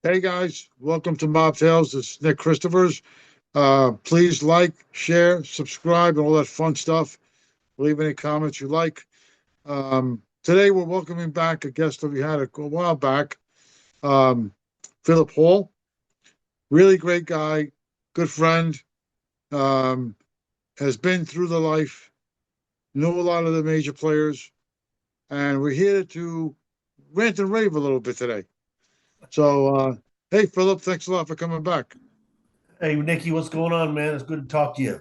Hey guys, welcome to Mob Tales. This is Nick Christophers. Please like, share, subscribe, and all that fun stuff. Leave any comments you like. Today we're welcoming back a guest that we had a while back, um, Philip Hall. Really great guy, good friend. Um, has been through the life, know a lot of the major players, and we're here to rant and rave a little bit today. So, hey Philip, thanks a lot for coming back. Hey, Nikki, what's going on, man? It's good to talk to you.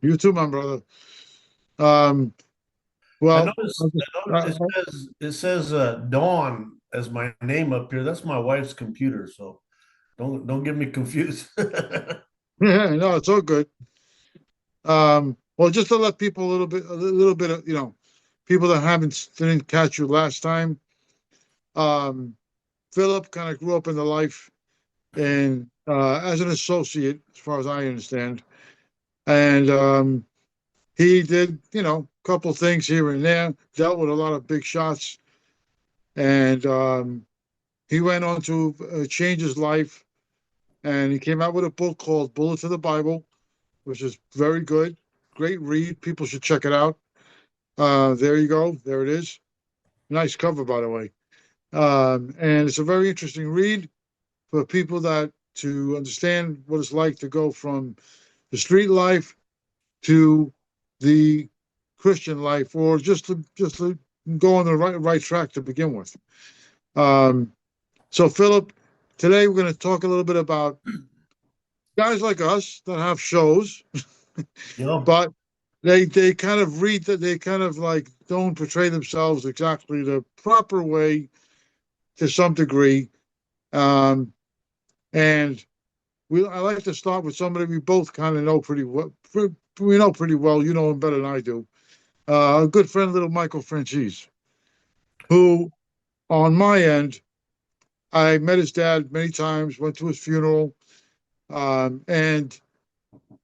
You too, my brother. Um, I Well, noticed, I'll just, I noticed it says Dawn as my name up here. That's my wife's computer, so don't get me confused. yeah, no, it's all good. Well, just to let people a little bit of, people that didn't catch you last time. Um, Philip kind of grew up in the life and as an associate, as far as I understand, and he did, a couple things here and there, dealt with a lot of big shots, and he went on to change his life, and he came out with a book called Bullet to the Bible, which is very good. Great read. People should check it out. There you go. There it is. Nice cover, by the way. And it's a very interesting read for people that to understand what it's like to go from the street life to the Christian life, or just to go on the right track to begin with. Um, so, Philip, today we're going to talk a little bit about guys like us that have shows, You know, but they kind of read that they kind of like don't portray themselves exactly the proper way to some degree. Um, and I like to start with somebody we both kind of know pretty well. We know pretty well. You know him better than I do. A good friend, little Michael Franchise, who on my end, I met his dad many times, went to his funeral, and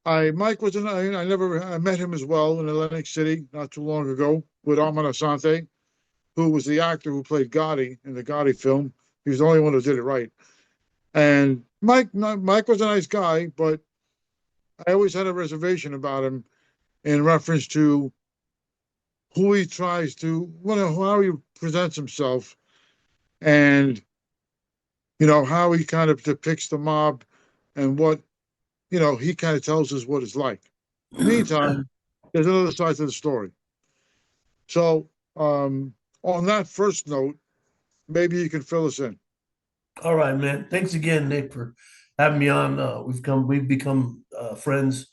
Mike was in, I met him as well in Atlantic City not too long ago with Armand Asante, who was the actor who played Gotti in the Gotti film. He was the only one who did it right. And Mike was a nice guy, but I always had a reservation about him in reference to who he tries to, how he presents himself, and how he kind of depicts the mob, and what he kind of tells us what it's like. Meantime, there's another side to the story. So, on that first note, maybe you can fill us in. all right, man. Thanks again, Nick, for having me on. We've become friends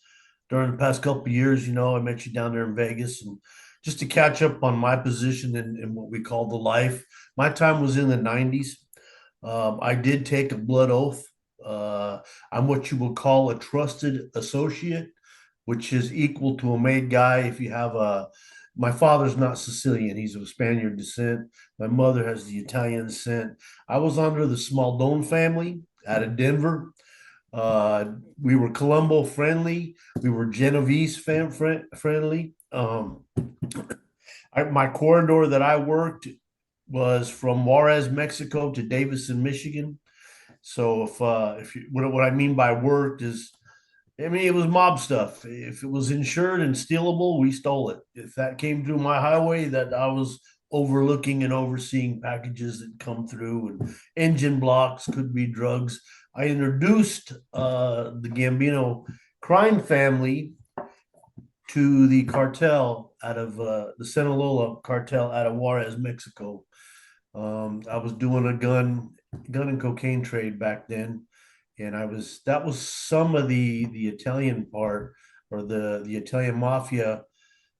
during the past couple of years. I met you down there in Vegas, and just to catch up on my position in what we call the life. My time was in the '90s. I did take a blood oath. Uh, I'm what you will call a trusted associate, which is equal to a made guy. If you have a, my father's not Sicilian; he's of Spaniard descent. My mother has the Italian descent. I was under the Smaldone family out of Denver. Uh, we were Colombo friendly. We were Genovese friendly. My corridor that I worked was from Juarez, Mexico to Davison, Michigan. So if you, what I mean by worked is, I mean, it was mob stuff. If it was insured and stealable, we stole it. If that came through my highway, that I was overlooking and overseeing packages that come through, and engine blocks could be drugs. I introduced the Gambino crime family to the cartel out of the Sinaloa cartel out of Juarez, Mexico. I was doing a gun and cocaine trade back then, and I was that was some of the Italian part, or the Italian mafia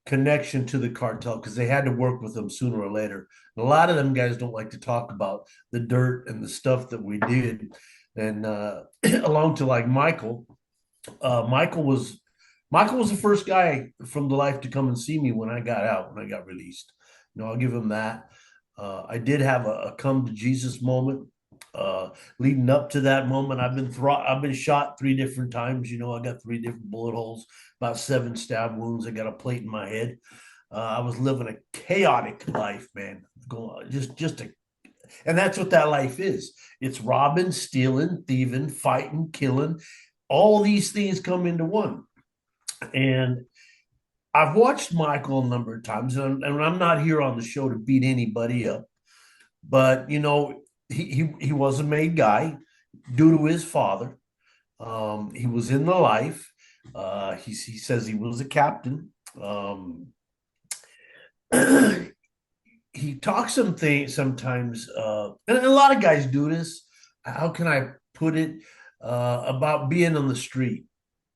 connection to the cartel, because they had to work with them sooner or later. And a lot of them guys don't like to talk about the dirt and the stuff that we did. And along to like Michael, uh, Michael was Michael was the first guy from the life to come and see me when I got out, when I got released. I'll give him that. I did have a come to Jesus moment. Leading up to that moment, I've been shot 3 different times. I got 3 different bullet holes, about 7 stab wounds. I got a plate in my head. I was living a chaotic life, man. Going just a And that's what that life is. It's robbing, stealing, thieving, fighting, killing. All these things come into one. And I've watched Michael a number of times, and I'm not here on the show to beat anybody up, but he was a made guy due to his father. He was in the life. He says he was a captain. He talks some things sometimes, and a lot of guys do this. How can I put it? About being on the street.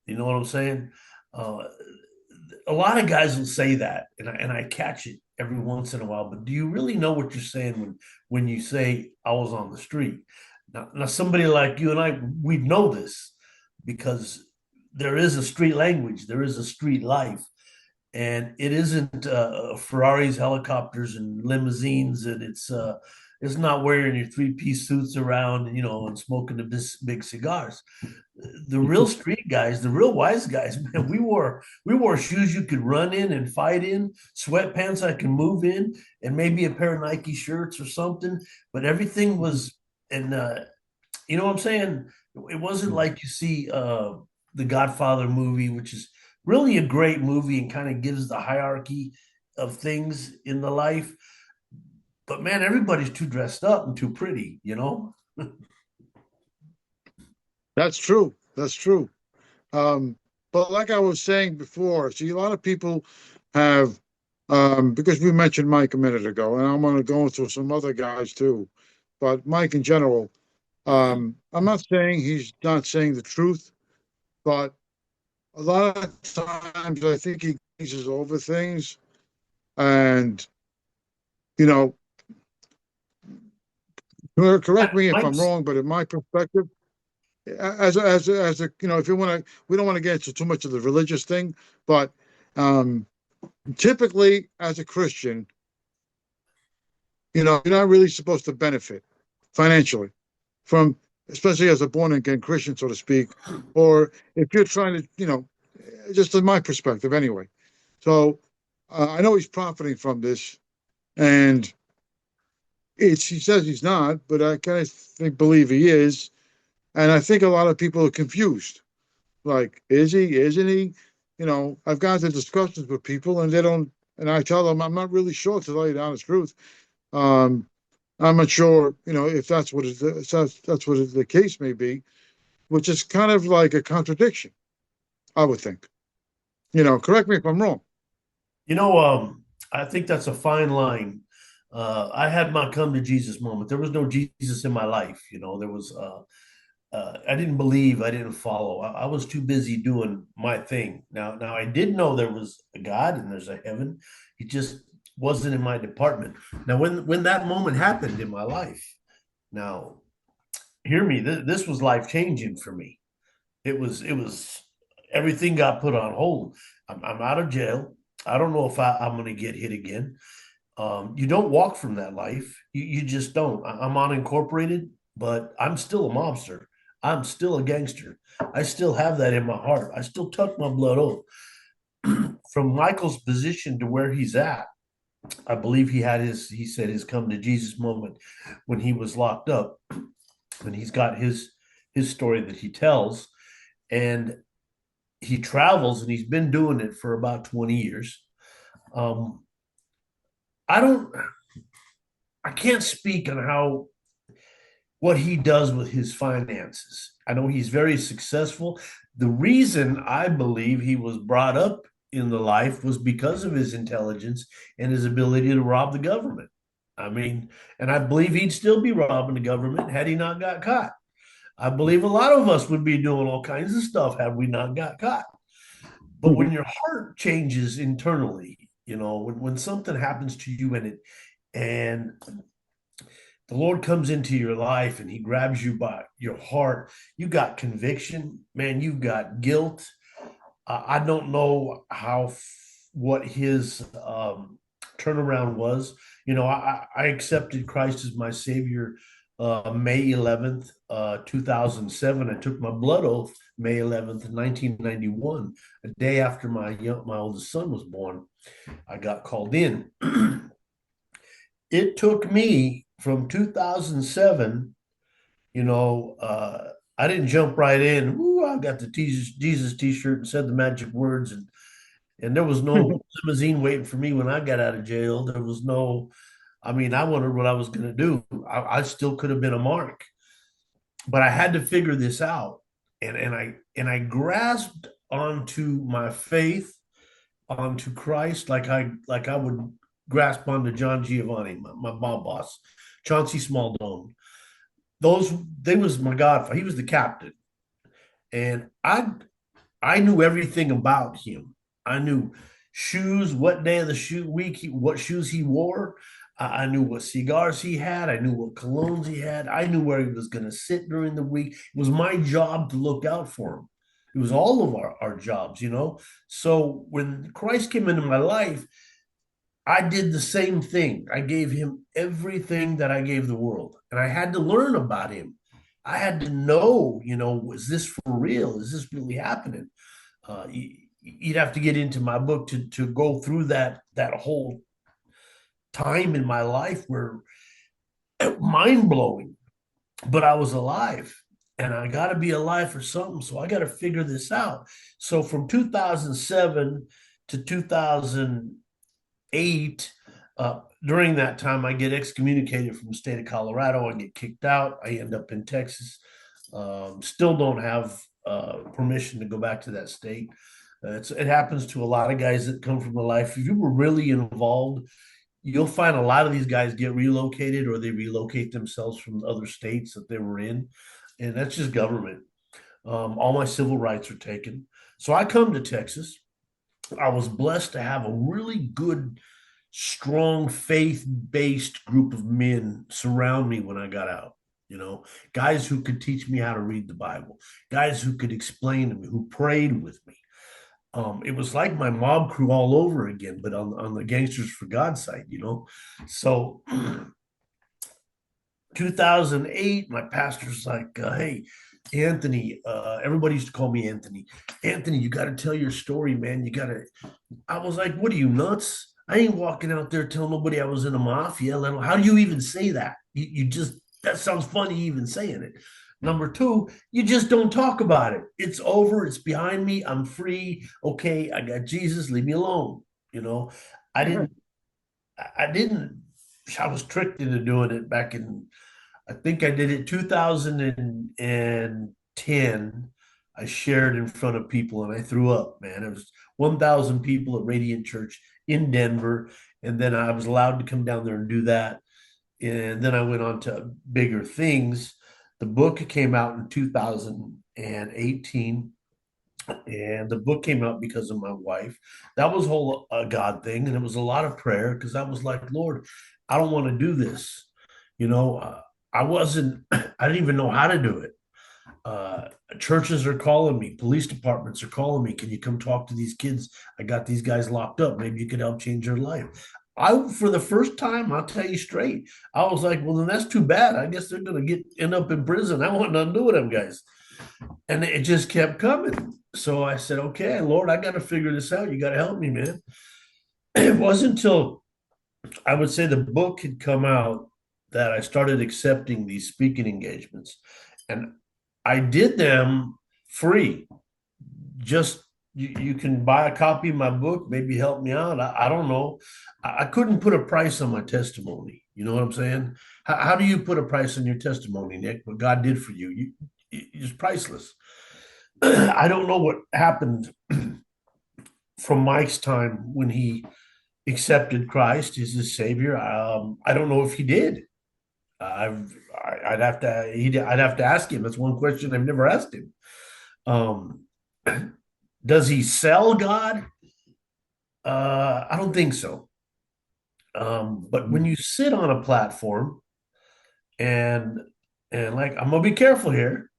You know what I'm saying? Uh, a lot of guys will say that, and I catch it every once in a while. But do you really know what you're saying when you say I was on the street? Now somebody like you and I, we know this because there is a street language, there is a street life, and it isn't Ferraris, helicopters, and limousines, and it's not wearing your three-piece suits around, and smoking the big cigars. The real street guys, the real wise guys, man, we wore shoes you could run in and fight in, sweatpants I can move in, and maybe a pair of Nike shirts or something. But everything was, and you know what I'm saying? It wasn't like you see the Godfather movie, which is really a great movie and kind of gives the hierarchy of things in the life. But man, everybody's too dressed up and too pretty. That's true. That's true. But like I was saying before, see, a lot of people have, because we mentioned Mike a minute ago, and I'm going to go into some other guys too, but Mike in general, I'm not saying he's not saying the truth, but a lot of times I think he glazes over things, and you know, correct me if I'm Mike's, wrong, but in my perspective, as a if you want to, we don't want to get into too much of the religious thing, but um, typically as a Christian, you're not really supposed to benefit financially from, especially as a born again Christian, so to speak, or if you're trying to, just in my perspective anyway. So I know he's profiting from this, and he says he's not, but I kind of believe he is, and I think a lot of people are confused. Like, is he? Isn't he? I've gotten to discussions with people, and they don't, and I tell them I'm not really sure, to tell you the honest truth. Um, I'm not sure, if that's what that's what the case may be, which is kind of like a contradiction, I would think. Correct me if I'm wrong. you know, um, I think that's a fine line. I had my come to Jesus moment. There was no Jesus in my life. There was I didn't believe, I didn't follow. I was too busy doing my thing. Now I did know there was a God and there's a heaven. He just wasn't in my department. Now, when that moment happened in my life, now hear me, this was life changing for me. It was everything got put on hold. I'm out of jail. I don't know if I'm going to get hit again. You don't walk from that life. You just don't. I'm unincorporated, but I'm still a mobster. I'm still a gangster. I still have that in my heart. I still tuck my blood oath. From Michael's position to where he's at, I believe he said his come to Jesus moment when he was locked up, and he's got his story that he tells, and he travels, and he's been doing it for about 20 years. Um, I don't, I can't speak on how what he does with his finances. I know he's very successful. The reason I believe he was brought up in the life was because of his intelligence and his ability to rob the government. I mean, and I believe he'd still be robbing the government had he not got caught. I believe a lot of us would be doing all kinds of stuff had we not got caught. But when your heart changes internally, when something happens to you and the Lord comes into your life and he grabs you by your heart, you got conviction, man, you've got guilt. I don't know what his turnaround was. I accepted Christ as my Savior May 11th, 2007. I took my blood oath May 11th, 1991, a day after my oldest son was born. I got called in. It took me from 2007, I didn't jump right in. Ooh, I got the Jesus T-shirt and said the magic words, and there was no limousine waiting for me when I got out of jail. There was no, I mean, I wondered what I was going to do. I still could have been a mark, but I had to figure this out, and I grasped onto my faith, onto Christ, like I would grasp onto John Giovanni, my mob boss, Chauncey Smaldone. Those they was my godfather. He was the captain, and I knew everything about him. I knew shoes, what day of the week, what shoes he wore. I knew what cigars he had. I knew what colognes he had. I knew where he was going to sit during the week. It was my job to look out for him. It was all of our jobs. So when Christ came into my life, I did the same thing. I gave him everything that I gave the world, and I had to learn about him. I had to know, is this for real? Is this really happening? You'd have to get into my book to go through that whole time in my life where mind blowing, but I was alive, and I got to be alive for something. So I got to figure this out. So from 2007 to 2008, during that time, I get excommunicated from the state of Colorado. I get kicked out. I end up in Texas. Still don't have permission to go back to that state. It happens to a lot of guys that come from the life. If you were really involved, you'll find a lot of these guys get relocated, or they relocate themselves from other states that they were in. And that's just government. All my civil rights are taken. So I come to Texas. I was blessed to have a really good, strong, faith-based group of men surround me when I got out. Guys who could teach me how to read the Bible, guys who could explain to me, who prayed with me. It was like my mob crew all over again, but on the Gangsters for God side. So 2008, my pastor's like, hey, Anthony, everybody used to call me Anthony. Anthony, you got to tell your story, man. I was like, what are you, nuts? I ain't walking out there telling nobody I was in the mafia. How do you even say that? That sounds funny even saying it. Number two, you just don't talk about it. It's over. It's behind me. I'm free. Okay, I got Jesus. Leave me alone. I didn't. I was tricked into doing it back in. I think I did it 2010. I shared in front of people and I threw up. Man, it was 1,000 people at Radiant Church in Denver, and then I was allowed to come down there and do that. And then I went on to bigger things. The book came out in 2018, and the book came out because of my wife. That was a God thing, and it was a lot of prayer because I was like, Lord, I don't want to do this. I wasn't. I didn't even know how to do it. Churches are calling me, police departments are calling me. Can you come talk to these kids? I got these guys locked up. Maybe you could help change their life. For the first time, I'll tell you straight, I was like, well, then that's too bad. I guess they're going to end up in prison. I want nothing to do with them guys. And it just kept coming. So I said, okay, Lord, I got to figure this out. You got to help me, man. It wasn't until I would say the book had come out that I started accepting these speaking engagements. And I did them free. Just you can buy a copy of my book, maybe help me out. I don't know. I couldn't put a price on my testimony. You know what I'm saying? How do you put a price on your testimony, Nick? What God did for you, it's priceless. I don't know what happened from Mike's time when he accepted Christ as his Savior. I don't know if he did. I'd have to ask him. That's one question I've never asked him. Does he sell God? I don't think so. But when you sit on a platform and like, I'm gonna be careful here,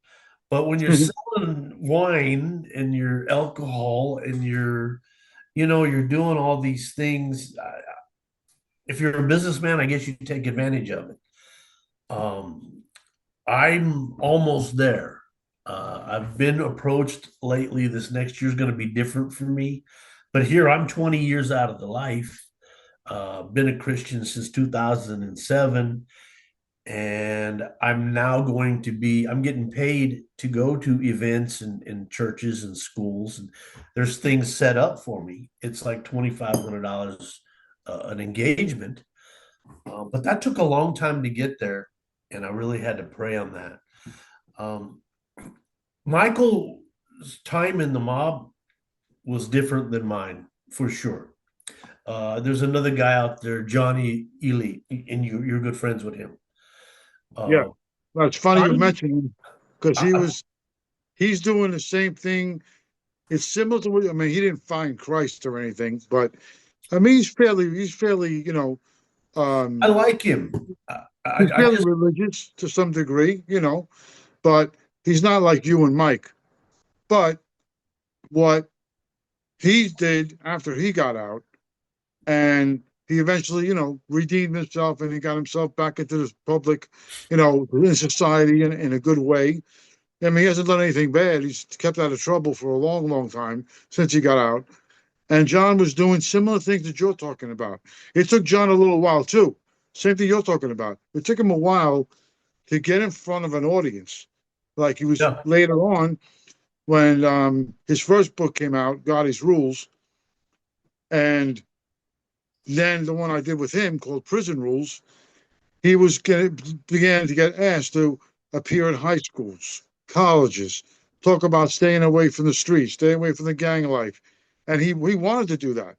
but when you're selling wine and your alcohol and you're doing all these things, if you're a businessman, I guess you take advantage of it. I'm almost there. I've been approached lately. This next year is going to be different for me. But here I'm 20 years out of the life. Been a Christian since 2007. and I'm getting paid to go to events and churches and schools, and there's things set up for me. It's like $2,500 an engagement, but that took a long time to get there, and I really had to pray on that. um, Michael's time in the mob was different than mine, for sure. There's another guy out there, Johnny Ely, and you're good friends with him. Yeah. uh, Well, it's funny you Johnny, mentioned him because he's doing the same thing. It's similar to what, I mean, he didn't find Christ or anything, but I mean, he's fairly, I um, like him. he's I fairly just religious to some degree, but he's not like you and Mike. But what he did after he got out, and he eventually, redeemed himself and he got himself back into the public, in society in a good way. I mean, he hasn't done anything bad. He's kept out of trouble for a long, long time since he got out. And John was doing similar things that you're talking about. It took John a little while too. Same thing you're talking about. It took him a while to get in front of an audience. Like he was yeah. later on when his first book came out, God His Rules, and then the one I did with him called Prison Rules. Began to get asked to appear in high schools, colleges, talk about staying away from the streets, staying away from the gang life, and he wanted to do that,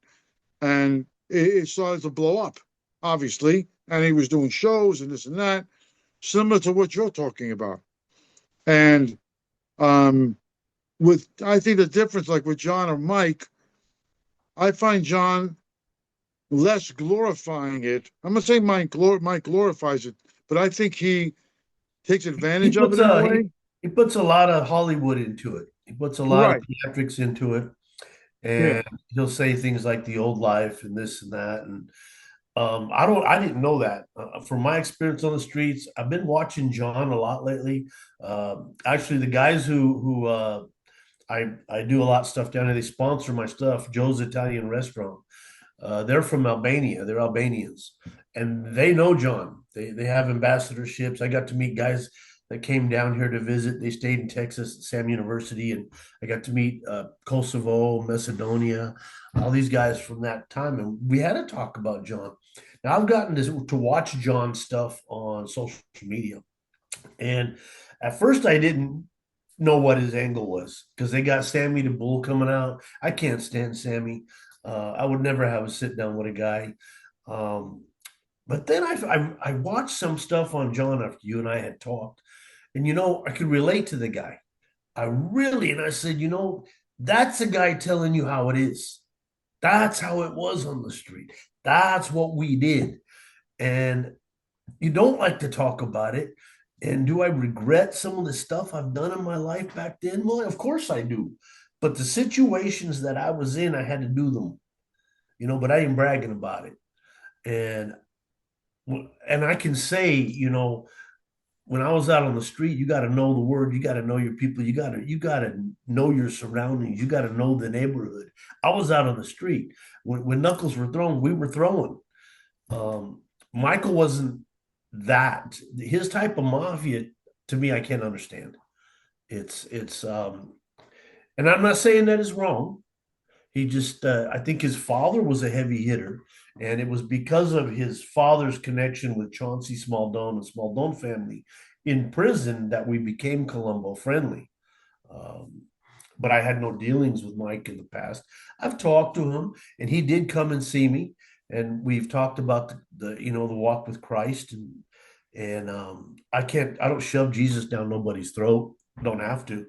and it started to blow up, obviously, and he was doing shows and this and that, similar to what you're talking about, and um, with I think the difference, like with John or Mike, I find John less glorifying it. I'm not saying Mike glorifies it, but I think he takes he advantage of it puts in a a he, way. he puts a lot of Hollywood into it. He puts a lot of Right. theatrics into it, Yeah. and he'll say things like the old life and this and that. And I didn't know that. From my experience on the streets, I've been watching John a lot lately. Actually, the guys who I do a lot of stuff down there. They sponsor my stuff. Joe's Italian Restaurant. They're from Albania. They're Albanians, and they know John. They have ambassadorships. I got to meet guys that came down here to visit. They stayed in Texas at Sam University, and I got to meet Kosovo, Macedonia, all these guys from that time, and we had a talk about John. Now I've gotten to watch John's stuff on social media, and at first I didn't know what his angle was because they got Sammy the Bull coming out. I can't stand Sammy. I would never have a sit down with a guy. Um, but then I watched some stuff on John after you and I had talked, and I could relate to the guy. And I said, that's a guy telling you how it is. That's how it was on the street. That's what we did. And you don't like to talk about it. And do I regret some of the stuff I've done in my life back then? Well, of course I do. But the situations that I was in, I had to do them, but I ain't bragging about it. And and I can say, when I was out on the street, you got to know the word, you got to know your people, you got to know your surroundings, you got to know the neighborhood. I was out on the street when knuckles were thrown, we were throwing. Michael wasn't that. His type of mafia, to me, I can't understand. It's and I'm not saying that is wrong. He just I think his father was a heavy hitter, and it was because of his father's connection with Chauncey Smaldone and Smaldone family in prison that we became Colombo friendly. Um, but I had no dealings with Mike in the past. I've talked to him, and he did come and see me, and we've talked about the walk with Christ, and I don't shove Jesus down nobody's throat. Don't have to.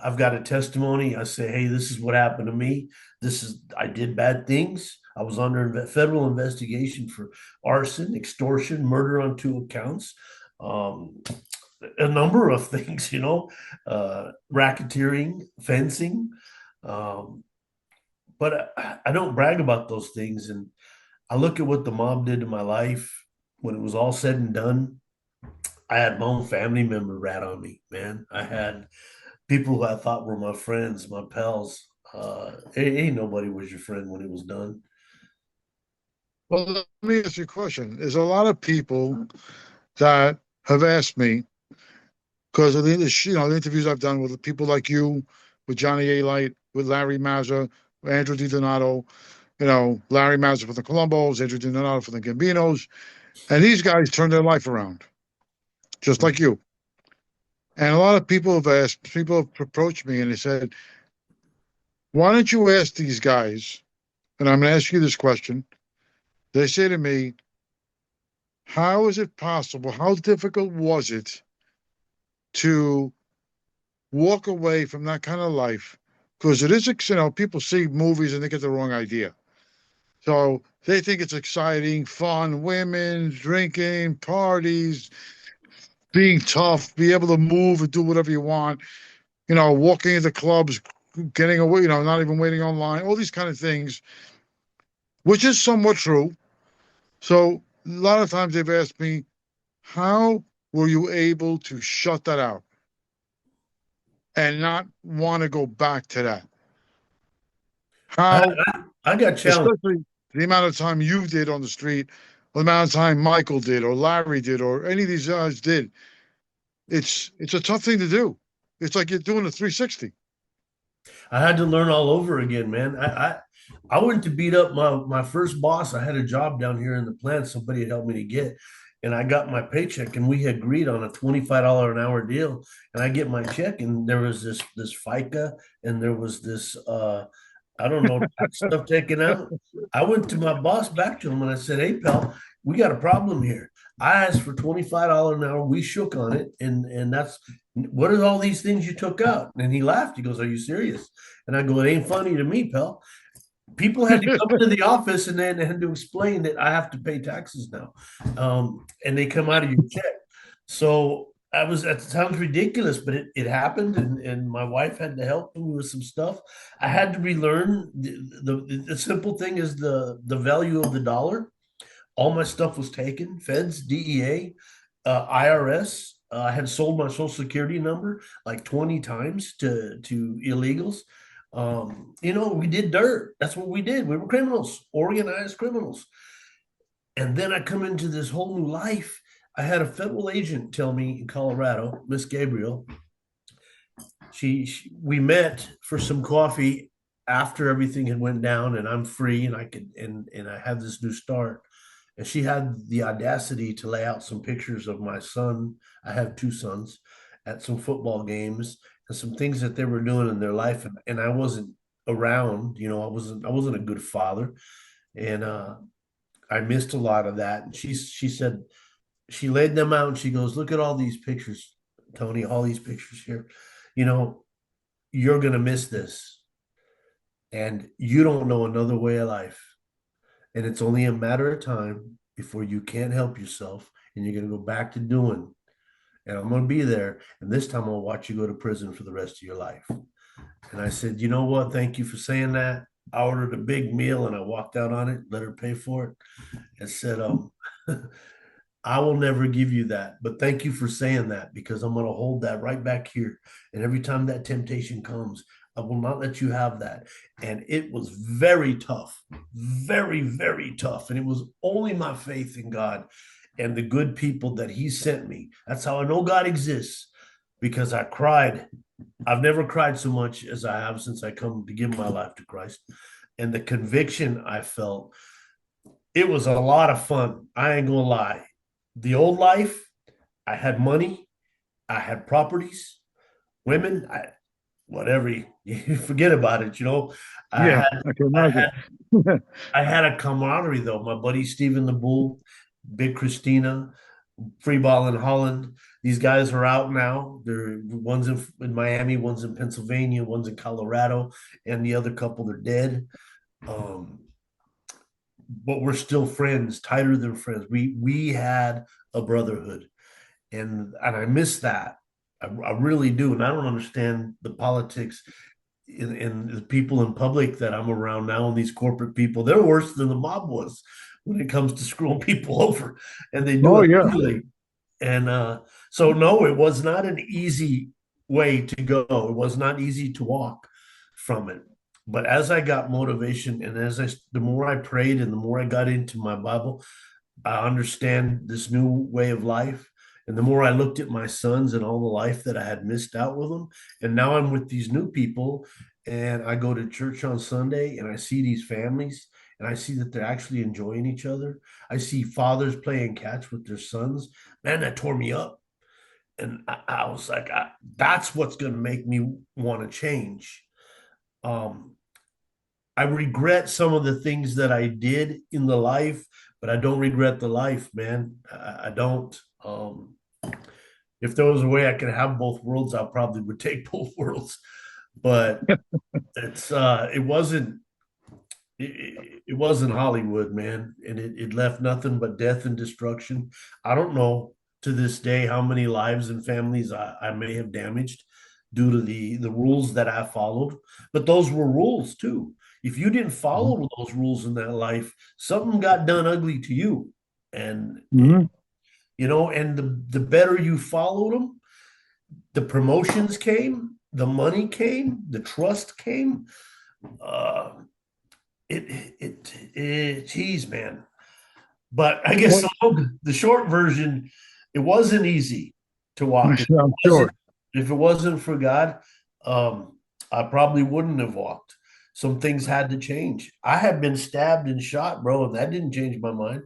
I've got a testimony. I say, hey, this is what happened to me. I did bad things. I was under federal investigation for arson, extortion, murder on 2 accounts. Um, a number of things, racketeering, fencing. Um, but I don't brag about those things. And I look at what the mob did to my life when it was all said and done. I had my own family member rat on me, man. I had people who I thought were my friends, my pals. Ain't nobody was your friend when it was done. Well, let me ask you a question. There's a lot of people that have asked me because of the interviews I've done with people like you, with Johnny A. Light, with Larry Mazza, Andrew DiDonato, Larry Mazza for the Columbos, Andrew DiDonato for the Gambinos, and these guys turned their life around, just like you. And a lot of people have approached me and they said, why don't you ask these guys? And I'm going to ask you this question. They say to me, how is it possible? How difficult was it to walk away from that kind of life? Because it is, people see movies and they get the wrong idea. So they think it's exciting, fun, women, drinking, parties, being tough, be able to move and do whatever you want, walking into clubs, getting away, not even waiting online, all these kind of things, which is somewhat true. So a lot of times they've asked me, how were you able to shut that out and not want to go back to that? I, How, I got challenged. especially the amount of time you did on the street, or the amount of time Michael did, or Larry did, or any of these guys did. It's a tough thing to do. It's like you're doing a 360. I had to learn all over again, man. I went to beat up my first boss. I had a job down here in the plant. Somebody had helped me to get, and I got my paycheck, and we had agreed on a $25 an hour deal. And I get my check, and there was this FICA, and there was this I don't know, tax stuff taken out. I went to my boss back to him and I said, "Hey, pal, we got a problem here. I asked for $25 an hour. We shook on it, and that's what are all these things you took out?" And he laughed. He goes, "Are you serious?" And I go, "It ain't funny to me, pal." People had to come to the office and then had to explain that I have to pay taxes now, and they come out of your check. So it sounds ridiculous, but it happened, and my wife had to help me with some stuff. I had to relearn the simple thing is the value of the dollar. All my stuff was taken. Feds, DEA, IRS. I had sold my social security number like 20 times to illegals. We did dirt. That's what we did. We were criminals, organized criminals. And then I come into this whole new life. I had a federal agent tell me in Colorado, Miss Gabriel. We met for some coffee after everything had went down, and I'm free, and I could and I had this new start. And she had the audacity to lay out some pictures of my son. I have two sons at some football games and some things that they were doing in their life. And I wasn't around, I wasn't a good father. And I missed a lot of that. And she said, she laid them out and she goes, "Look at all these pictures, Tony, all these pictures here. You know, you're going to miss this. And you don't know another way of life. And it's only a matter of time before you can't help yourself and you're going to go back to doing. And I'm going to be there. And this time I'll watch you go to prison for the rest of your life." And I said, "You know what? Thank you for saying that." I ordered a big meal and I walked out on it, let her pay for it, and said, "I will never give you that. But thank you for saying that because I'm going to hold that right back here. And every time that temptation comes, I will not let you have that." And it was very tough, very, very tough. And it was only my faith in God and the good people that He sent me. That's how I know God exists, because I cried. I've never cried so much as I have since I come to give my life to Christ. And the conviction I felt, it was a lot of fun. I ain't gonna lie. The old life, I had money, I had properties, women, whatever you forget about it, I Yeah, had I can I imagine. had I had a camaraderie though. My buddy Stephen the Bull, Big Christina, Free Ball in Holland. These guys are out now. They're one's in Miami, one's in Pennsylvania, one's in Colorado, and the other couple they're dead. Um, but we're still friends, tighter than friends. We had a brotherhood, and I miss that. I really do, and I don't understand the politics in the people in public that I'm around now, and these corporate people. They're worse than the mob was when it comes to screwing people over, and they do Oh it yeah. legally. And so, no, it was not an easy way to go. It was not easy to walk from it. But as I got motivation, and the more I prayed and the more I got into my Bible, I understand this new way of life. And the more I looked at my sons and all the life that I had missed out with them, and now I'm with these new people, and I go to church on Sunday and I see these families and I see that they're actually enjoying each other. I see fathers playing catch with their sons. Man, that tore me up. And I was like, that's what's going to make me want to change. Um, I regret some of the things that I did in the life, but I don't regret the life, man. I don't. If there was a way I could have both worlds, I probably would take both worlds. But it wasn't Hollywood, man, and it left nothing but death and destruction. I don't know to this day how many lives and families I may have damaged due to the rules that I followed, but those were rules too. If you didn't follow those rules in that life, something got done ugly to you, and Mm-hmm. and the better you followed them, the promotions came, the money came, the trust came. Uh, geez, man. But I guess Well, the short version, it wasn't easy to walk. I'm sure. If it wasn't for God, I probably wouldn't have walked. Some things had to change. I had been stabbed and shot, bro, and that didn't change my mind.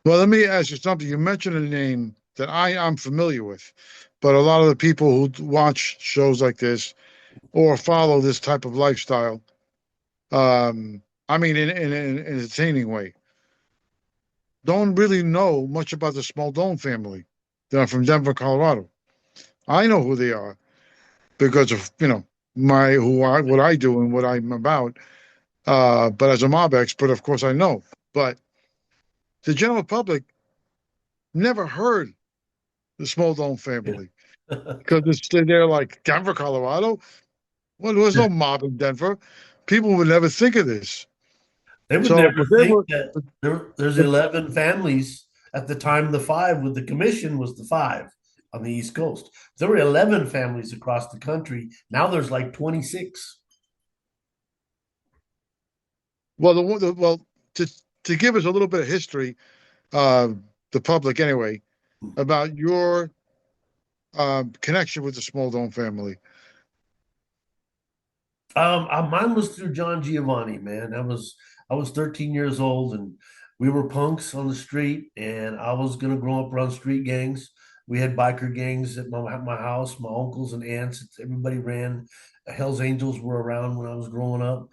Well, let me ask you something. You mentioned a name that I am familiar with, but a lot of the people who watch shows like this or follow this type of lifestyle, I mean, in an entertaining way, don't really know much about the Smaldone family. They're from Denver, Colorado. I know who they are because of, what I do and what I'm about. But as a mob expert, of course, I know. But the general public never heard the Smaldone family because they're like Denver, Colorado. Well, there was no mob in Denver. People would never think of this. They would So, never but they think were, that there's but, 11 families at the time. The five with the commission was the five on the East Coast. There were 11 families across the country. Now there's like 26. well, well, to give us a little bit of history, uh, the public anyway, about your connection with the Smaldone family. Mine was through John Giovanni, man. I was 13 years old, and we were punks on the street, and I was gonna grow up around street gangs. We had biker gangs at my house. My uncles and aunts, everybody ran. Hell's Angels were around when I was growing up.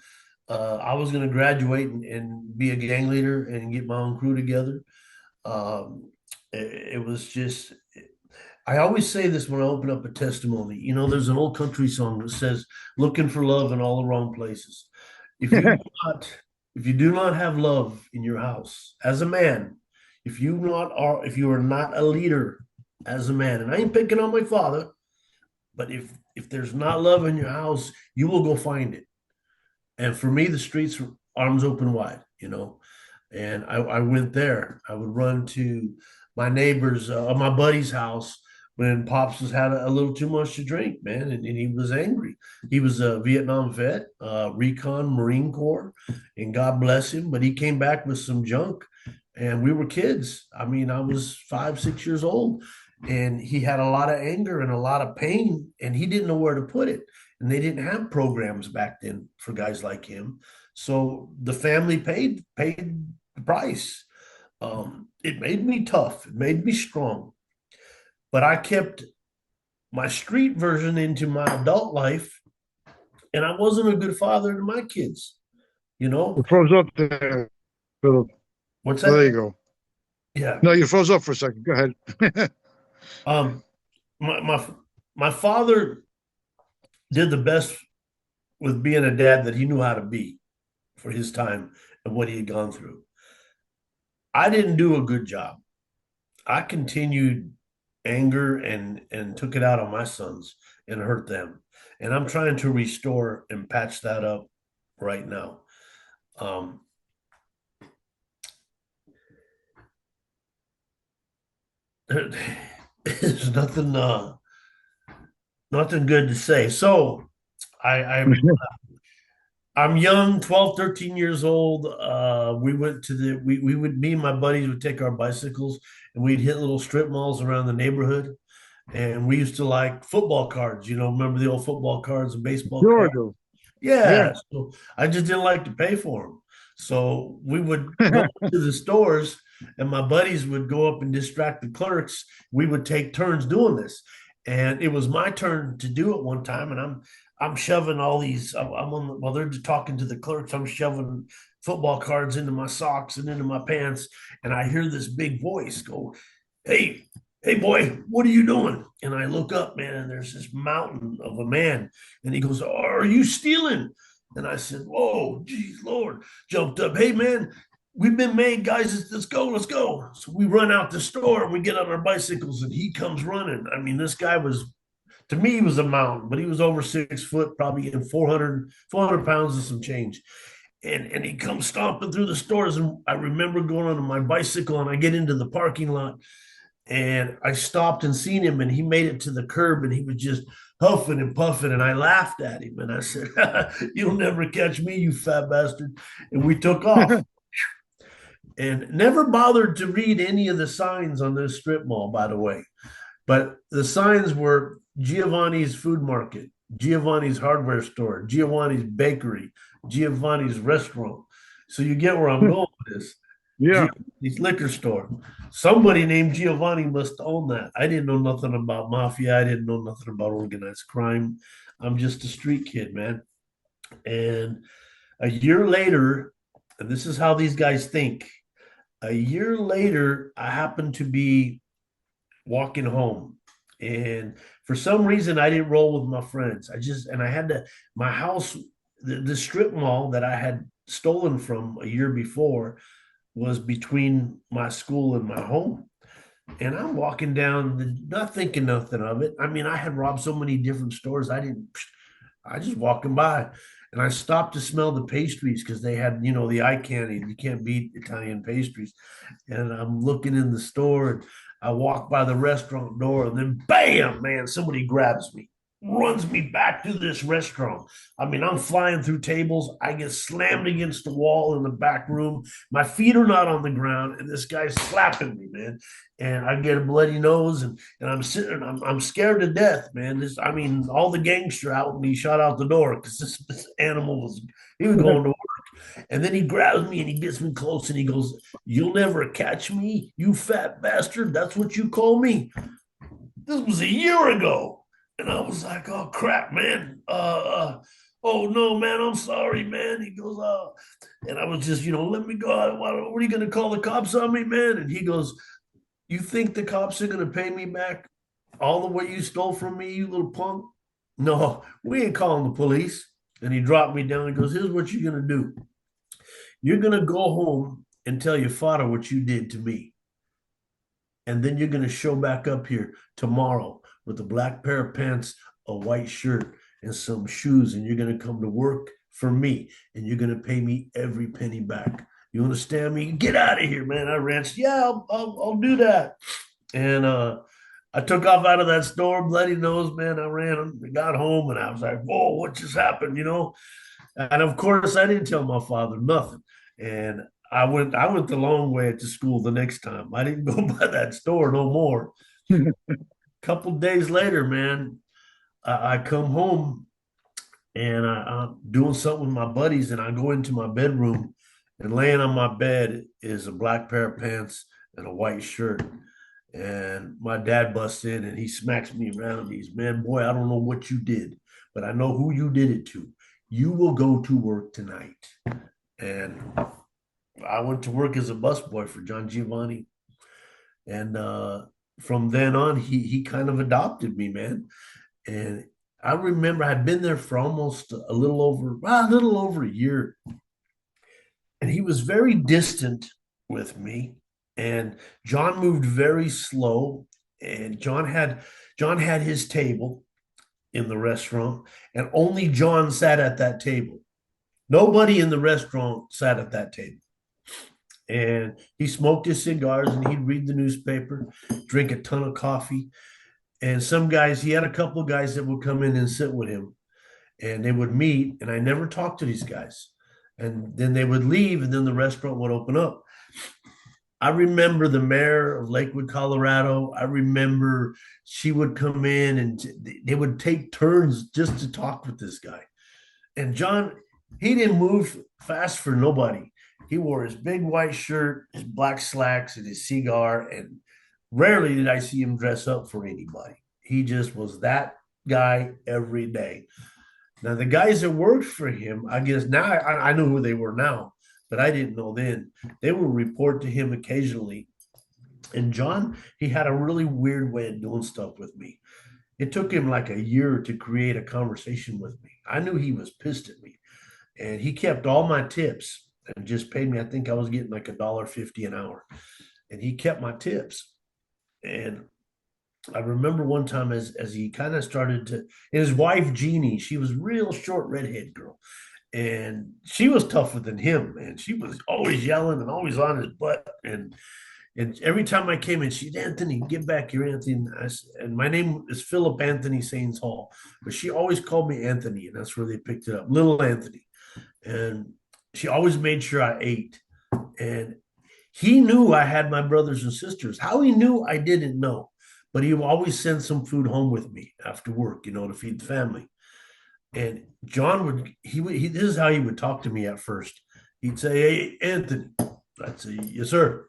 I was gonna graduate and be a gang leader and get my own crew together. It was just I always say this when I open up a testimony. There's an old country song that says, "Looking for love in all the wrong places." If you do not, if you do not have love in your house as a man, if you are not a leader as a man, and I ain't picking on my father, but if there's not love in your house, you will go find it. And for me, the streets were arms open wide. And I went there. I would run to my neighbor's, my buddy's house when Pops was had a little too much to drink, man, and he was angry. He was a Vietnam vet, recon Marine Corps, and God bless him. But he came back with some junk, and we were kids. I mean, I was 5, 6 years old, and he had a lot of anger and a lot of pain, and he didn't know where to put it. And they didn't have programs back then for guys like him. So the family paid the price. It made me tough. It made me strong. But I kept my street version into my adult life, and I wasn't a good father to my kids. You know It froze up there, Philip. what's Oh, that? there you go. Yeah. No, you froze up for a second. Go ahead. Um, my father did the best with being a dad that he knew how to be for his time and what he had gone through. I didn't do a good job. I continued anger and took it out on my sons and hurt them. And I'm trying to restore and patch that up right now. Um, there's nothing good to say. So I I'm young, 12, 13 years old. We went to we would, me and my buddies would take our bicycles and we'd hit little strip malls around the neighborhood. And we used to like football cards, remember the old football cards and baseball cards? Georgia. Yeah. Yeah. So I just didn't like to pay for them. So we would go to the stores and my buddies would go up and distract the clerks. We would take turns doing this. And it was my turn to do it one time. And I'm shoving all these, I'm on, while they're talking to the clerks, I'm shoving football cards into my socks and into my pants. And I hear this big voice go, "Hey, hey boy, what are you doing?" And I look up, man, and there's this mountain of a man. And he goes, "Are you stealing?" And I said, "Whoa, geez, Lord." Jumped up, "Hey man, we've been made, guys. Let's go, let's go." So we run out the store and we get on our bicycles and he comes running. I mean, this guy was, to me, he was a mountain, but he was over 6 foot, probably in 400 pounds and some change. And he comes stomping through the stores. And I remember going on my bicycle and I get into the parking lot and I stopped and seen him and he made it to the curb and he was just huffing and puffing. And I laughed at him and I said, "You'll never catch me, you fat bastard." And we took off and never bothered to read any of the signs on this strip mall, by the way. But the signs were Giovanni's Food Market, Giovanni's Hardware Store, Giovanni's Bakery, Giovanni's Restaurant. So you get where I'm going with this. Yeah. Giovanni's Liquor Store. Somebody named Giovanni must own that. I didn't know nothing about mafia. I didn't know nothing about organized crime. I'm just a street kid, man. And a year later, and this is how these guys think. A year later, I happened to be walking home. And for some reason, I didn't roll with my friends. And I had to, my house, the strip mall that I had stolen from a year before was between my school and my home. And I'm walking down, not thinking nothing of it. I mean, I had robbed so many different stores. I just walking by and I stopped to smell the pastries because they had, the eye candy. You can't beat Italian pastries. And I'm looking in the store and I walk by the restaurant door and then bam, man, somebody grabs me, runs me back to this restaurant. I mean, I'm flying through tables. I get slammed against the wall in the back room. My feet are not on the ground, and this guy's slapping me, man. And I get a bloody nose, and I'm sitting, I'm scared to death, man. I mean, all the gangster out, and he shot out the door because this animal he was going to work. And then he grabs me and he gets me close and he goes, "You'll never catch me, you fat bastard. That's what you call me." This was a year ago. And I was like, "Oh crap, man. Oh no, man, I'm sorry, man." He goes, and I was just, "Let me go. What are you gonna call the cops on me, man?" And he goes, "You think the cops are gonna pay me back all of what you stole from me, you little punk? No, we ain't calling the police." And he dropped me down and goes, "Here's what you're gonna do. You're gonna go home and tell your father what you did to me. And then you're gonna show back up here tomorrow with a black pair of pants, a white shirt, and some shoes, and you're going to come to work for me, and you're going to pay me every penny back. You understand me? Get out of here, man." I ran. "Yeah, I'll do that." And I took off out of that store, bloody nose, man. I ran, got home, and I was like, "Whoa, what just happened?" And of course, I didn't tell my father nothing. And I went the long way to school the next time. I didn't go by that store no more. Couple days later, man, I come home and I'm doing something with my buddies, and I go into my bedroom, and laying on my bed is a black pair of pants and a white shirt. And my dad busts in and he smacks me around. And he's, "Man, boy, I don't know what you did, but I know who you did it to. You will go to work tonight." And I went to work as a busboy for John Giovanni. And from then on, he kind of adopted me, man. And I remember I'd been there for almost a little over a year, and he was very distant with me. And John moved very slow, and John had his table in the restaurant, and only John sat at that table. Nobody in the restaurant sat at that table. And he smoked his cigars and he'd read the newspaper, drink a ton of coffee. And some guys, he had a couple of guys that would come in and sit with him. and they would meet, and I never talked to these guys. And then they would leave, and then the restaurant would open up. I remember the mayor of Lakewood, Colorado. I remember she would come in and they would take turns just to talk with this guy. And John, he didn't move fast for nobody. He wore his big white shirt, his black slacks, and his cigar. And rarely did I see him dress up for anybody. He just was that guy every day. Now, the guys that worked for him, I guess now I know who they were now, but I didn't know then. They would report to him occasionally. And John, he had a really weird way of doing stuff with me. It took him like a year to create a conversation with me. I knew he was pissed at me, and he kept all my tips and just paid me. I think I was getting like $1.50 an hour, and he kept my tips. And I remember one time as he kind of started to, and his wife Jeannie, she was real short redhead girl, and she was tougher than him, man. She was always yelling and always on his butt, and every time I came in, she'd, Anthony, get back here, Anthony. And my name is Philip Anthony Sainz Hall, but she always called me Anthony, and that's where they picked it up, Little Anthony. And she always made sure I ate. And he knew I had my brothers and sisters. How he knew, I didn't know. But he would always send some food home with me after work, to feed the family. And John this is how he would talk to me at first. He'd say, "Hey, Anthony." I'd say, "Yes, sir.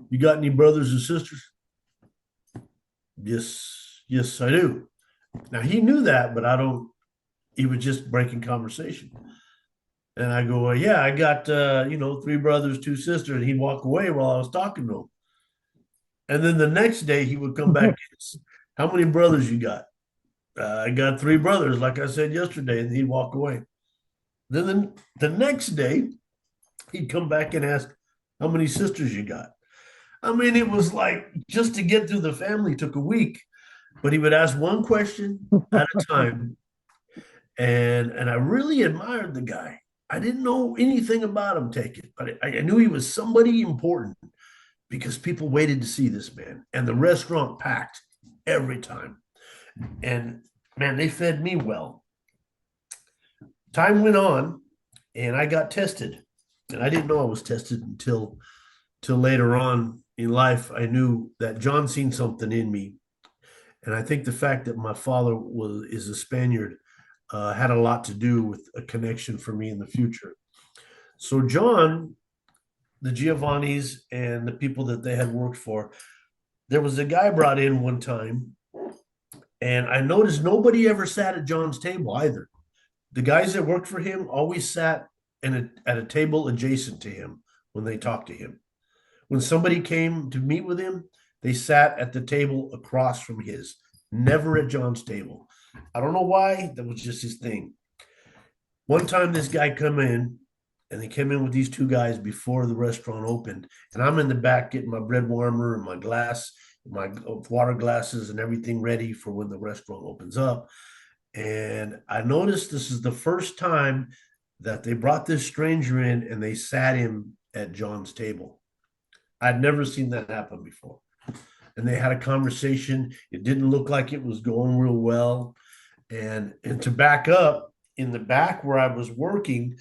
You got any brothers and sisters?" Yes, I do. Now he knew that, but I don't, he was just breaking conversation. And I go, "Well, yeah, I got, 3 brothers, 2 sisters." And he'd walk away while I was talking to him. And then the next day he would come back. "How many brothers you got?" "I got 3 brothers, like I said yesterday." And he'd walk away. Then the next day he'd come back and ask, "How many sisters you got?" I mean, it was like just to get through the family took a week, but he would ask one question at a time. And I really admired the guy. I didn't know anything about him, take it, but I knew he was somebody important because people waited to see this man, and the restaurant packed every time. And man, they fed me well. Time went on, and I got tested, and I didn't know I was tested until later on in life. I knew that John seen something in me, and I think the fact that my father is a Spaniard had a lot to do with a connection for me in the future. So John, the Giovannis, and the people that they had worked for, there was a guy brought in one time, and I noticed nobody ever sat at John's table either. The guys that worked for him always sat at a table adjacent to him when they talked to him. When somebody came to meet with him, they sat at the table across from his, never at John's table. I don't know why. That was just his thing. One time, this guy come in, and they came in with these 2 guys before the restaurant opened, and I'm in the back getting my bread warmer and my water glasses, and everything ready for when the restaurant opens up. And I noticed this is the first time that they brought this stranger in and they sat him at John's table. I'd never seen that happen before. And they had a conversation. It didn't look like it was going real well. And to back up, in the back where I was working,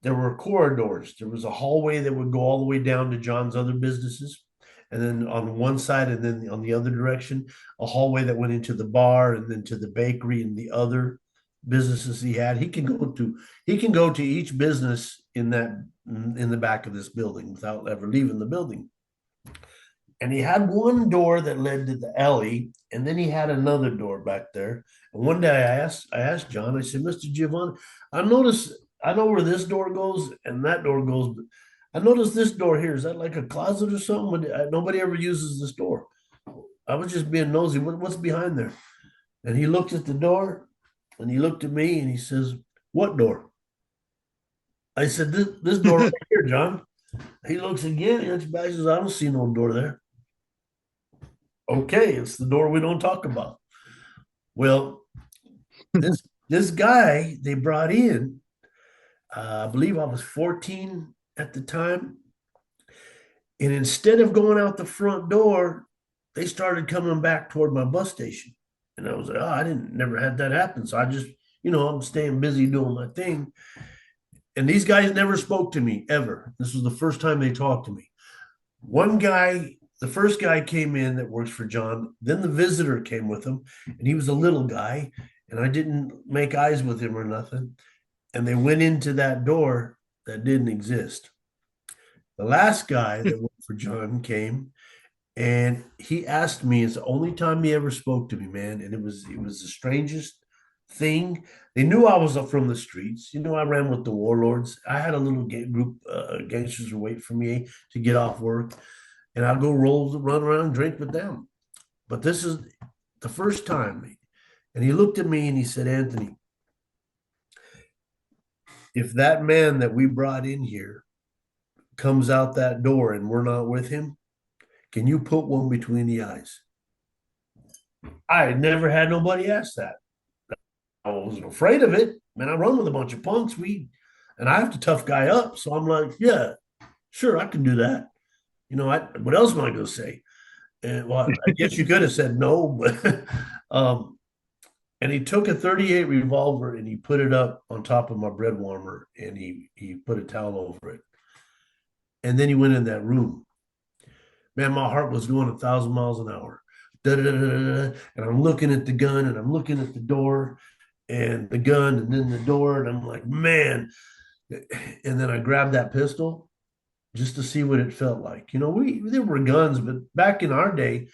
there were corridors. There was a hallway that would go all the way down to John's other businesses. And then on one side, and then on the other direction, a hallway that went into the bar and then to the bakery and the other businesses he had. He can go to each business in the back of this building without ever leaving the building. And he had one door that led to the alley, and then he had another door back there. And one day I asked John, I said, "Mr. Giovanni, I know where this door goes and that door goes, but I noticed this door here. Is that like a closet or something? Nobody ever uses this door." I was just being nosy. What's behind there? And he looked at the door, and he looked at me, and he says, "What door?" I said, "This door right here, John." He looks again, and he says, "I don't see no door there." Okay, it's the door we don't talk about. Well, this guy they brought in, I believe I was 14 at the time. And instead of going out the front door, they started coming back toward my bus station. And I was like, oh, I didn't never had that happen. So I just, I'm staying busy doing my thing. And these guys never spoke to me ever. This was the first time they talked to me. One guy, the first guy came in that works for John. Then the visitor came with him, and he was a little guy, and I didn't make eyes with him or nothing. And they went into that door that didn't exist. The last guy that worked for John came, and he asked me. It's the only time he ever spoke to me, man. And it was the strangest thing. They knew I was up from the streets. I ran with the warlords. I had a little group gangsters wait for me to get off work, and I'd go run around, and drink with them. But this is the first time. And he looked at me and he said, Anthony, if that man that we brought in here comes out that door and we're not with him, can you put one between the eyes? I had never had nobody ask that. I wasn't afraid of it. Man, I run with a bunch of punks. And I have to tough guy up. So I'm like, yeah, sure, I can do that. What else am I going to say? And well, I guess you could have said no, but and he took a 38 revolver and he put it up on top of my bread warmer and he put a towel over it. And then he went in that room. Man, my heart was going 1,000 miles an hour. And I'm looking at the gun and I'm looking at the door and the gun and then the door. And I'm like, man. And then I grabbed that pistol just to see what it felt like. There were guns, but back in our day,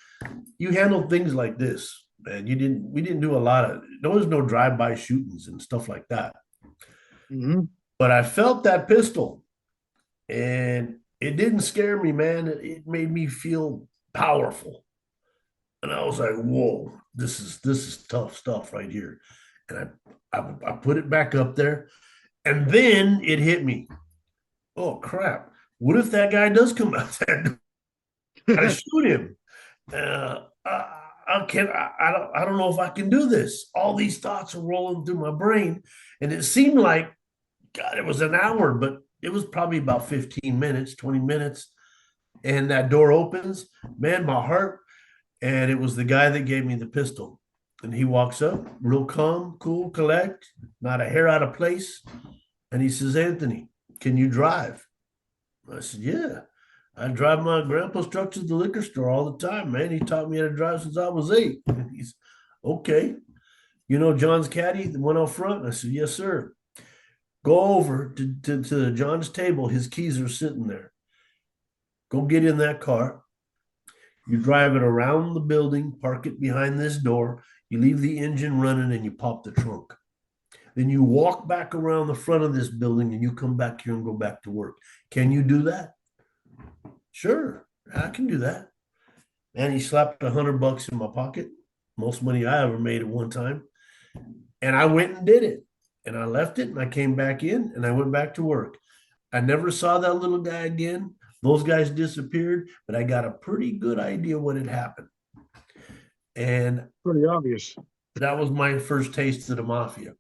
you handled things like this. Man, we didn't do a lot of, there was no drive-by shootings and stuff like that. Mm-hmm. But I felt that pistol and it didn't scare me, man. It made me feel powerful. And I was like, whoa, this is tough stuff right here. And I put it back up there. And then it hit me. Oh crap. What if that guy does come out that door? I shoot him. I don't know if I can do this. All these thoughts are rolling through my brain. And it seemed like, God, it was an hour, but it was probably about 15 minutes, 20 minutes. And that door opens, man, my heart. And it was the guy that gave me the pistol. And he walks up, real calm, cool, collect, not a hair out of place. And he says, Anthony, can you drive? I said, yeah. I drive my grandpa's truck to the liquor store all the time, man. He taught me how to drive since I was 8. And he's, okay. John's caddy, the one out front? I said, yes, sir. Go over to John's table. His keys are sitting there. Go get in that car. You drive it around the building, park it behind this door. You leave the engine running and you pop the trunk. Then you walk back around the front of this building and you come back here and go back to work. Can you do that? Sure, I can do that. And he slapped $100 in my pocket, most money I ever made at one time. And I went and did it. And I left it and I came back in and I went back to work. I never saw that little guy again. Those guys disappeared, but I got a pretty good idea what had happened. And pretty obvious. That was my first taste of the mafia.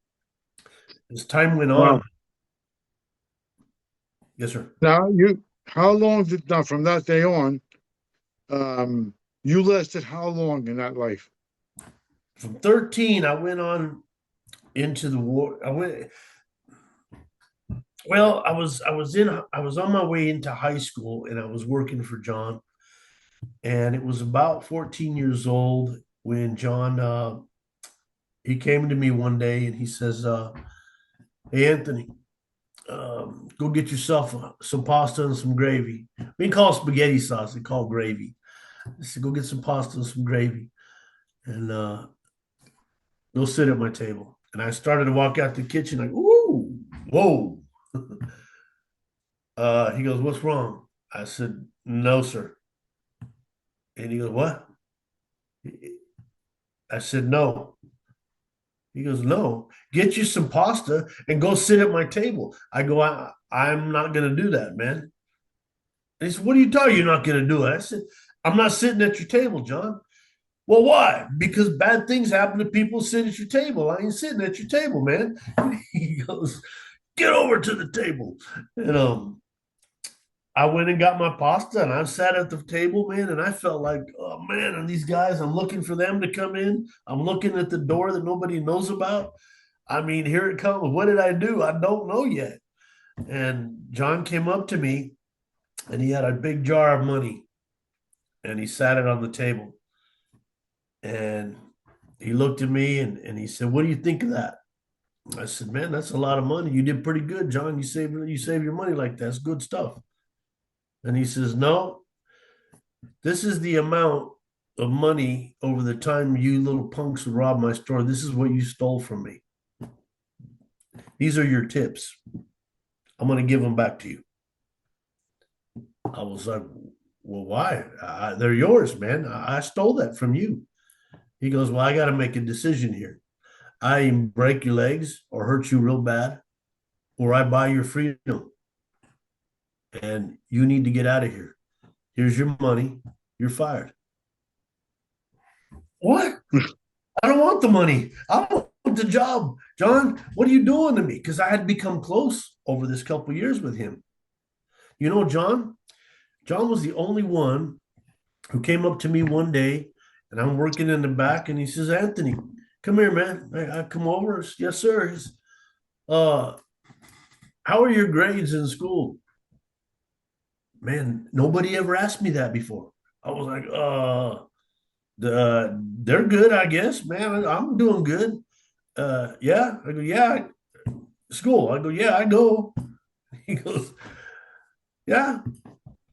As time went on. Wow. Yes, sir. Now now from that day on, you lasted how long in that life? From 13, I went on into the war. I was on my way into high school and I was working for John. And it was about 14 years old when John, he came to me one day and he says, hey, Anthony, go get yourself some pasta and some gravy. We didn't call it spaghetti sauce, they call it gravy. I said, go get some pasta and some gravy and go sit at my table. And I started to walk out the kitchen like, ooh, whoa. He goes, what's wrong? I said, no, sir. And he goes, what? I said, no. He goes, no, get you some pasta and go sit at my table. I go, I'm not going to do that, man. And he said, what are you talking? You're not going to do it. I said, I'm not sitting at your table, John. Well, why? Because bad things happen to people sitting at your table. I ain't sitting at your table, man. He goes, get over to the table. And I went and got my pasta and I sat at the table, man, and I felt like, oh man, and these guys, I'm looking for them to come in. I'm looking at the door that nobody knows about. I mean, here it comes. What did I do? I don't know yet. And John came up to me and he had a big jar of money and he sat it on the table. And he looked at me and he said, what do you think of that? I said, man, that's a lot of money. You did pretty good, John. You save your money like that. That's good stuff. And he says, no, this is the amount of money over the time you little punks would rob my store. This is what you stole from me. These are your tips. I'm going to give them back to you. I was like, well, why? They're yours, man. I stole that from you. He goes, well, I got to make a decision here. I break your legs or hurt you real bad, or I buy your freedom. And you need to get out of here. Here's your money. You're fired. What? I don't want the money. I want the job. John, what are you doing to me? Because I had become close over this couple of years with him. You know, John was the only one who came up to me one day, and I'm working in the back, and he says, Anthony, come here, man. I come over. Yes, sir. How are your grades in school? Man, nobody ever asked me that before. I was like, they're good, I guess, man. I'm doing good. Yeah. I go, yeah. School. I go, yeah, I go. He goes, yeah.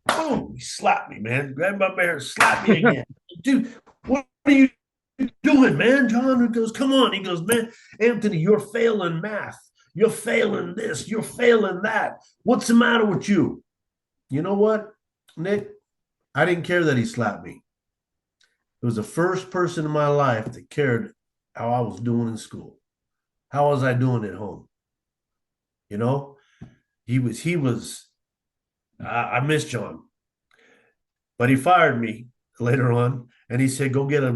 Oh, he slapped me, man. Grabbed my bear, slapped me again. Dude, what are you doing, man? John goes, come on. He goes, man, Anthony, you're failing math. You're failing this. You're failing that. What's the matter with you? You know what, Nick? I didn't care that he slapped me. It was the first person in my life that cared how I was doing in school. How was I doing at home? You know, I miss John, but he fired me later on and he said, go get a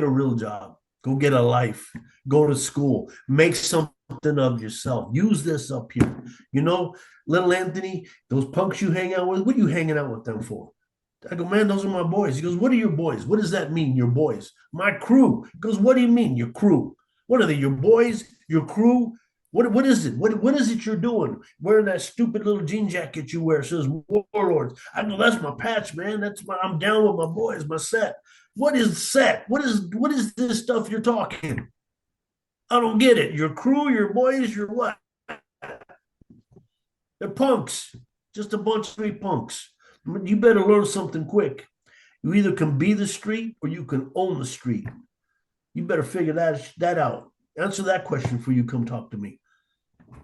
real job, go get a life, go to school, make something of yourself. Use this up here. You know, little Anthony, those punks you hang out with, what are you hanging out with them for? I go, man, those are my boys. He goes, what are your boys? What does that mean, your boys? My crew. He goes, what do you mean, your crew? What are they, your boys, your crew? What is it? What is it you're doing? Wearing that stupid little jean jacket you wear, it says Warlords. I go, that's my patch, man. I'm down with my boys, my set. What is set? What is this stuff you're talking? I don't get it. Your crew, your boys, your what? They're punks. Just a bunch of street punks. You better learn something quick. You either can be the street or you can own the street. You better figure that out. Answer that question before you come talk to me.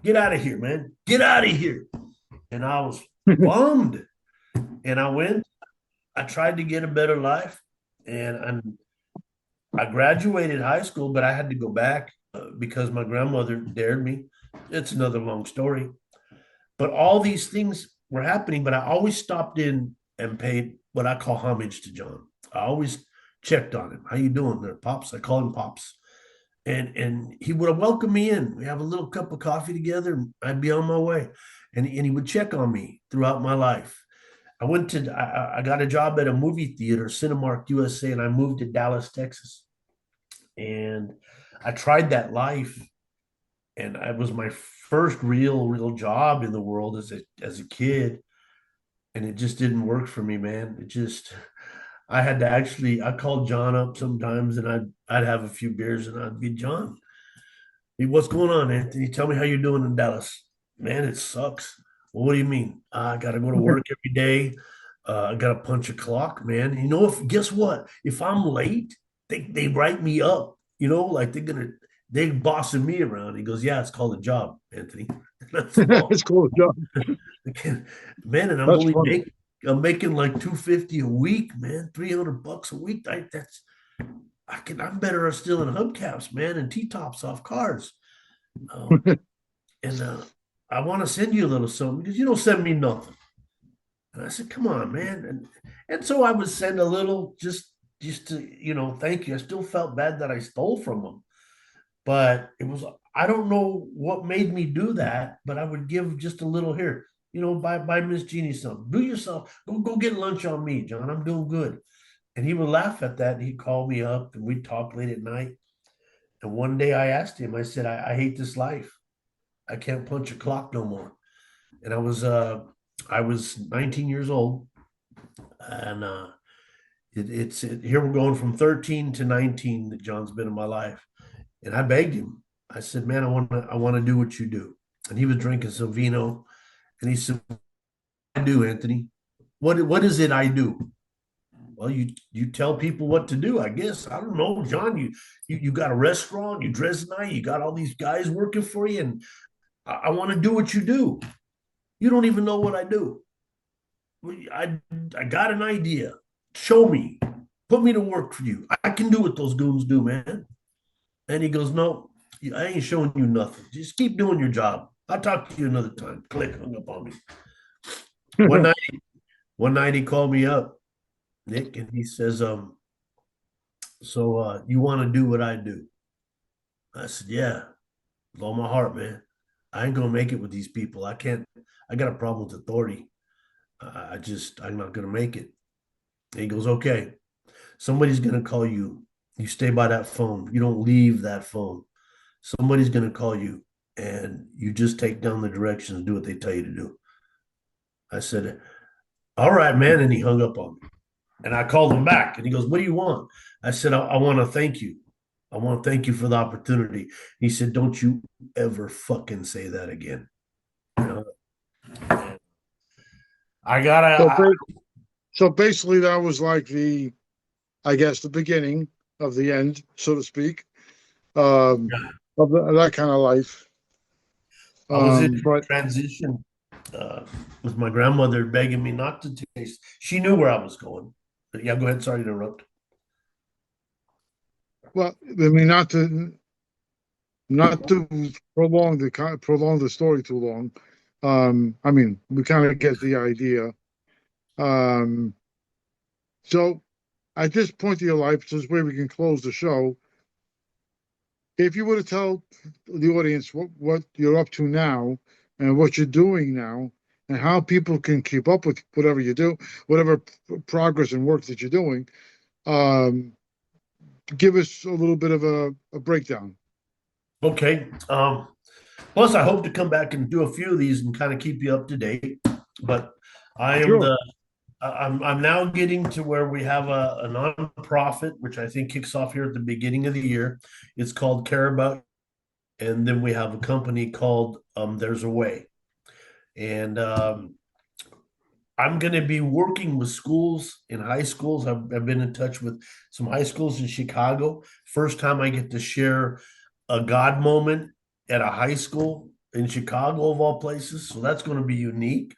Get out of here, man. Get out of here. And I was bummed. And I tried to get a better life. And I graduated high school, but I had to go back because my grandmother dared me. It's another long story. But all these things were happening, but I always stopped in and paid what I call homage to John. I always checked on him. How you doing there, Pops? I call him Pops. And he would welcome me in. We have a little cup of coffee together, and I'd be on my way. And he would check on me throughout my life. I got a job at a movie theater, Cinemark USA, and I moved to Dallas, Texas. And I tried that life, and it was my first real job in the world as a kid, and it just didn't work for me, man. I called John up sometimes, and I'd have a few beers, and I'd be, John, hey, what's going on, Anthony? Tell me how you're doing in Dallas. Man, it sucks. Well, what do you mean? I got to go to work every day. I got to punch a clock, man. You know, guess what? If I'm late, they write me up. You know, like they're bossing me around. He goes, yeah, it's called a job, Anthony. It's called a job. Man, and That's funny. I'm making like 250 a week, man, $300 a week. I'm better still in hubcaps, man, and T-tops off cars. Um, and I want to send you a little something because you don't send me nothing. And I said, come on, man. And so I would send a little just to, thank you. I still felt bad that I stole from them. But I don't know what made me do that, but I would give just a little here. buy Miss Jeannie something. Do yourself. Go get lunch on me, John. I'm doing good. And he would laugh at that. And he'd call me up and we'd talk late at night. And one day I asked him, I said, I hate this life. I can't punch a clock no more. And I was 19 years old. And here we're going from 13 to 19 that John's been in my life. And I begged him. I said, man, I want to do what you do. And he was drinking some vino. And he said, I do, Anthony. What is it I do? Well, you tell people what to do, I guess. I don't know, John. You got a restaurant, you dress nice, you got all these guys working for you, and I want to do what you do. You don't even know what I do. I got an idea. Show me. Put me to work for you. I can do what those goons do, man. And he goes, no, I ain't showing you nothing. Just keep doing your job. I'll talk to you another time. Click, hung up on me. One night, one night he called me up, Nick, and he says, so you want to do what I do? I said, yeah, with all my heart, man. I ain't gonna make it with these people. I can't. I got a problem with authority. I'm not gonna make it. And he goes, okay, somebody's gonna call you. You stay by that phone. You don't leave that phone. Somebody's gonna call you, and you just take down the directions and do what they tell you to do. I said, all right, man. And he hung up on me. And I called him back, and he goes, what do you want? I said, I want to thank you. I want to thank you for the opportunity. He said, don't you ever fucking say that again. You know, I So, gotta. so basically, that was like I guess, the beginning of the end, so to speak, um, of that kind of life. I was in But transition uh, with my grandmother begging me not to taste. She knew where I was going. But yeah, go ahead. Sorry to interrupt. well, I mean, not to prolong the story too long. I mean, we kind of get the idea. Um, so at this point of your life, this is where we can close the show. If you were to tell the audience what you're up to now and what you're doing now and how people can keep up with whatever you do, whatever progress and work that you're doing, um, give us a little bit of a breakdown. Okay. Plus, I hope to come back and do a few of these and kind of keep you up to date. But I am Sure. the I'm now getting to where we have a nonprofit, which I think kicks off here at the beginning of the year. It's called Care About, and then we have a company called There's a Way, and I'm going to be working with schools in high schools. I've been in touch with some high schools in Chicago. First time I get to share a God moment at a high school in Chicago, of all places. So that's going to be unique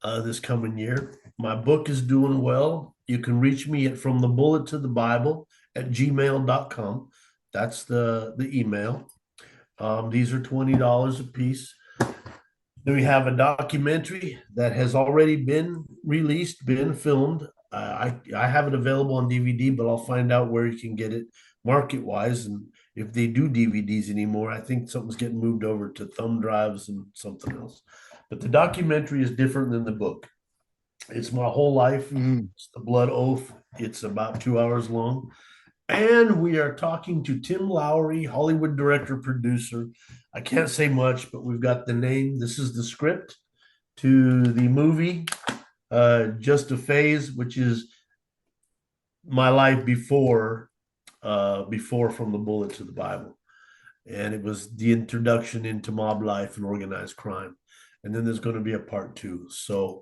this coming year. My book is doing well. You can reach me at from the bullet to the Bible at gmail.com. That's the email. These are $20 a piece. Then we have a documentary that has already been released, been filmed. I have it available on DVD, but I'll find out where you can get it market wise. And if they do DVDs anymore, I think something's getting moved over to thumb drives and something else. But the documentary is different than the book. It's my whole life. Mhm. It's the blood oath. It's about 2 hours long. And we are talking to Tim Lowry, Hollywood director, producer. I can't say much, but we've got the name. This is the script to the movie, Just a Phase, which is my life before From the Bullet to the Bible. And it was the introduction into mob life and organized crime. And then there's going to be a part two. So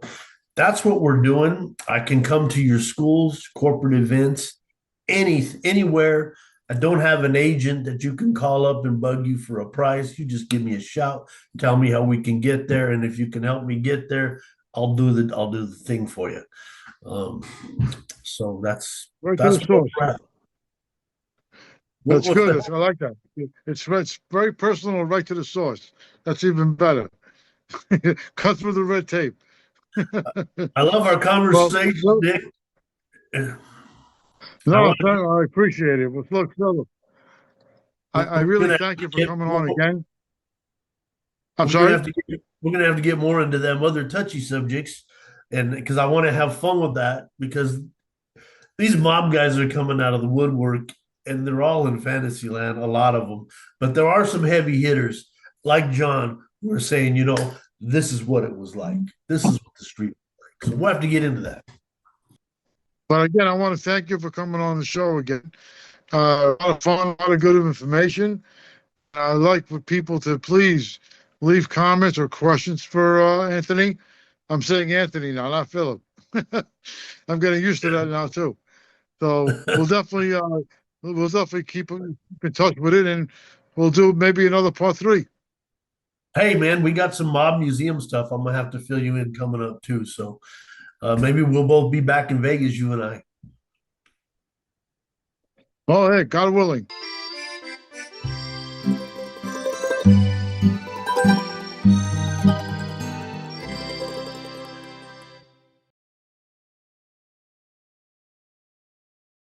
that's what we're doing. I can come to your schools, corporate events, anywhere. I don't have an agent that you can call up and bug you for a price. You just give me a shout, tell me how we can get there, and if you can help me get there, I'll do the thing for you. Um, so that's Right to that's the where source. we're at. That's What's good. that? I like that. It's very personal, right to the source. That's even better. Cut through the red tape. I love our Well, conversation, no, Nick. I no, want to. I appreciate it. Well, look, Philip, I We're really gonna thank you have for to get coming on more. again. I'm We're gonna sorry. have to we're gonna have to get more into them other touchy subjects, and because I want to have fun with that because these mob guys are coming out of the woodwork, and they're all in fantasy land, a lot of them. But there are some heavy hitters like John who are saying, this is what it was like. This is what the street was like. So we'll have to get into that. But again, I want to thank you for coming on the show again. A lot of fun, a lot of good information. I'd like for people to please leave comments or questions for Anthony. I'm saying Anthony now, not Philip. I'm getting used to that now too. So we'll definitely keep in touch with it, and we'll do maybe another part three. Hey, man, we got some mob museum stuff. I'm gonna have to fill you in coming up too. So maybe we'll both be back in Vegas, you and I. Oh, hey, God willing.